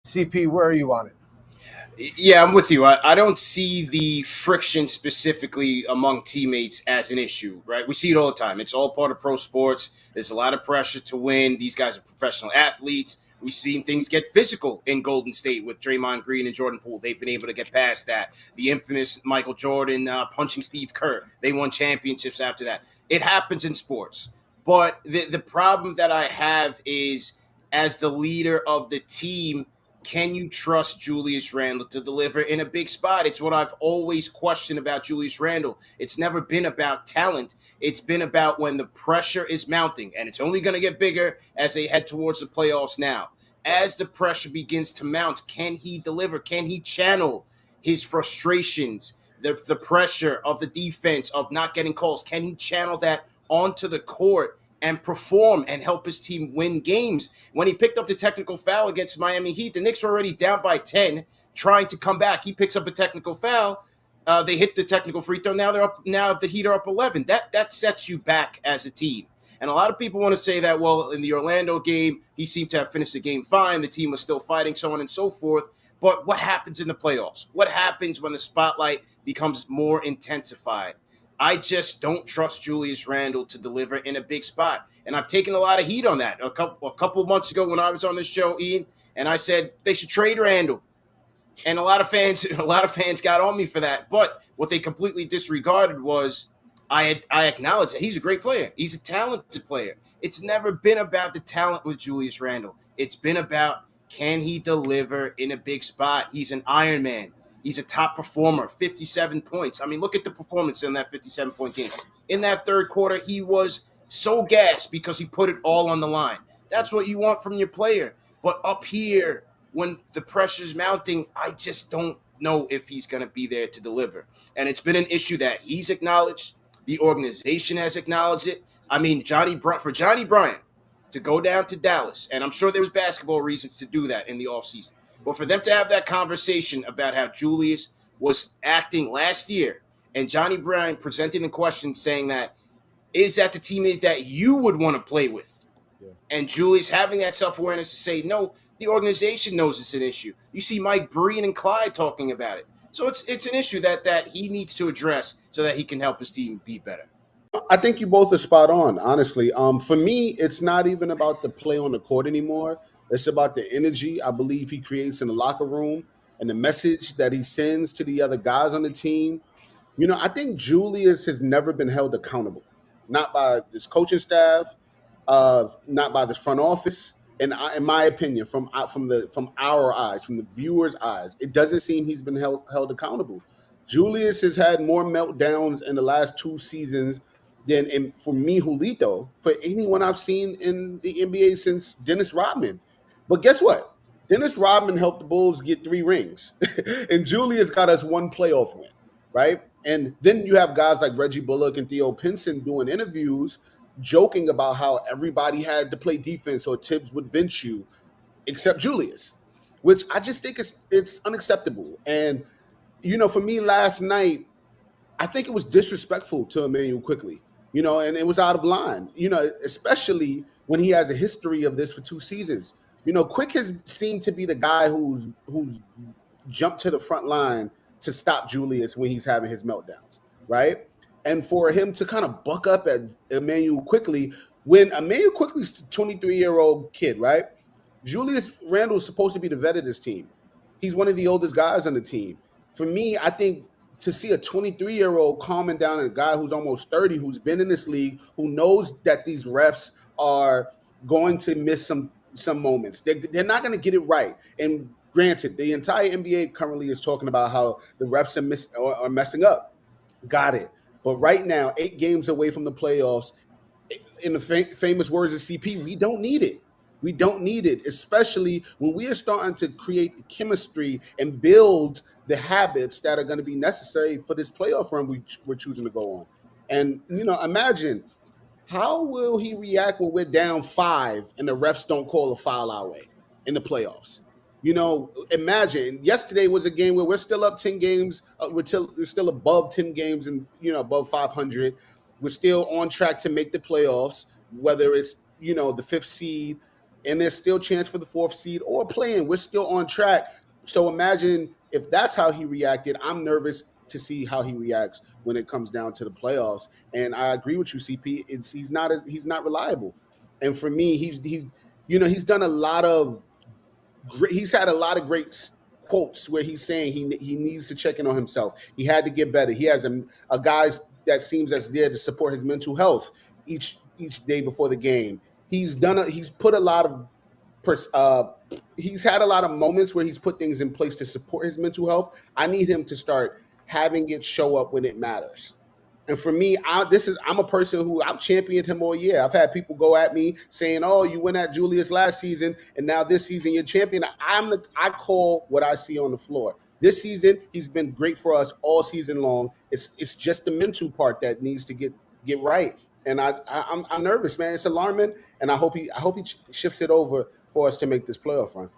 CP, where are you on it? Yeah, I'm with you. I don't see the friction specifically among teammates as an issue, right? We see it all the time. It's all part of pro sports. There's a lot of pressure to win. These guys are professional athletes. We've seen things get physical in Golden State with Draymond Green and Jordan Poole. They've been able to get past that. The infamous Michael Jordan punching Steve Kerr. They won championships after that. It happens in sports. But the problem that I have is, as the leader of the team, can you trust Julius Randle to deliver in a big spot? It's what I've always questioned about Julius Randle. It's never been about talent. It's been about when the pressure is mounting, and it's only going to get bigger as they head towards the playoffs now. As the pressure begins to mount, can he deliver? Can he channel his frustrations, the pressure of the defense, of not getting calls? Can he channel that onto the court and perform and help his team win games? When he picked up the technical foul against Miami Heat, the Knicks were already down by 10, trying to come back. He picks up a technical foul. They hit the technical free throw. Now they're up. Now the Heat are up 11. That sets you back as a team. And a lot of people want to say that, well, in the Orlando game, he seemed to have finished the game fine. The team was still fighting, so on and so forth. But what happens in the playoffs? What happens when the spotlight becomes more intensified? I just don't trust Julius Randle to deliver in a big spot. And I've taken a lot of heat on that. A couple of months ago when I was on this show, Ian, and I said they should trade Randle. And a lot of fans got on me for that. But what they completely disregarded was I acknowledge that he's a great player. He's a talented player. It's never been about the talent with Julius Randle. It's been about, can he deliver in a big spot? He's an Iron Man. He's a top performer, 57 points. I mean, look at the performance in that 57-point game. In that third quarter, he was so gassed because he put it all on the line. That's what you want from your player. But up here, when the pressure's mounting, I just don't know if he's going to be there to deliver. And it's been an issue that he's acknowledged. The organization has acknowledged it. I mean, Johnny Bryant to go down to Dallas, and I'm sure there was basketball reasons to do that in the offseason. But for them to have that conversation about how Julius was acting last year, and Johnny Bryant presenting the question saying that, is that the teammate that you would want to play with? Yeah. And Julius having that self-awareness to say, no, the organization knows it's an issue. You see Mike Breen and Clyde talking about it. So it's an issue that he needs to address so that he can help his team be better. I think you both are spot on, honestly. For me, it's not even about the play on the court anymore. It's about the energy I believe he creates in the locker room and the message that he sends to the other guys on the team. You know, I think Julius has never been held accountable, not by this coaching staff, not by this front office. And in my opinion, from our eyes, from the viewers' eyes, it doesn't seem he's been held accountable. Julius has had more meltdowns in the last 2 seasons than, for me, Julito, for anyone I've seen in the NBA since Dennis Rodman. But guess what? Dennis Rodman helped the Bulls get 3 rings, and Julius got us 1 playoff win, right? And then you have guys like Reggie Bullock and Theo Pinson doing interviews joking about how everybody had to play defense or Tibbs would bench you except Julius, which I just think it's unacceptable. And, you know, for me last night, I think it was disrespectful to Emmanuel Quickly, you know, and it was out of line, you know, especially when he has a history of this for 2 seasons. You know, Quick has seemed to be the guy who's jumped to the front line to stop Julius when he's having his meltdowns, right? And for him to kind of buck up at Emmanuel Quickly, when Emmanuel Quickly's a 23-year-old kid, right? Julius Randle is supposed to be the vet of this team. He's one of the oldest guys on the team. For me, I think to see a 23-year-old calming down a guy who's almost 30, who's been in this league, who knows that these refs are going to miss some moments. They're not going to get it right. And granted, the entire NBA currently is talking about how the refs are messing up. Got it. But right now, 8 games away from the playoffs, in the famous words of CP, we don't need it. We don't need it, especially when we are starting to create the chemistry and build the habits that are going to be necessary for this playoff run we're choosing to go on. And, you know, imagine, how will he react when we're down 5 and the refs don't call a foul our way in the playoffs? You know, imagine yesterday was a game where we're still up 10 games. We're still above 10 games and, you know, above 500. We're still on track to make the playoffs, whether it's, you know, the 5th seed and there's still chance for the 4th seed or playing. We're still on track. So imagine if that's how he reacted. I'm nervous to see how he reacts when it comes down to the playoffs. And I agree with you, CP. He's not reliable. And for me, he's done a lot of he's had a lot of great quotes where he's saying he needs to check in on himself. He had to get better. He has a guys that seems that's there to support his mental health each day before the game. He's put a lot of he's had a lot of moments where he's put things in place to support his mental health. I need him to start having it show up when it matters. And for me, I'm a person who I've championed him all year. I've had people go at me saying, "Oh, you went at Julius last season, and now this season you're champion." I call what I see on the floor. This season, he's been great for us all season long. It's just the mental part that needs to get right. And I'm nervous, man. It's alarming, and I hope he shifts it over for us to make this playoff run.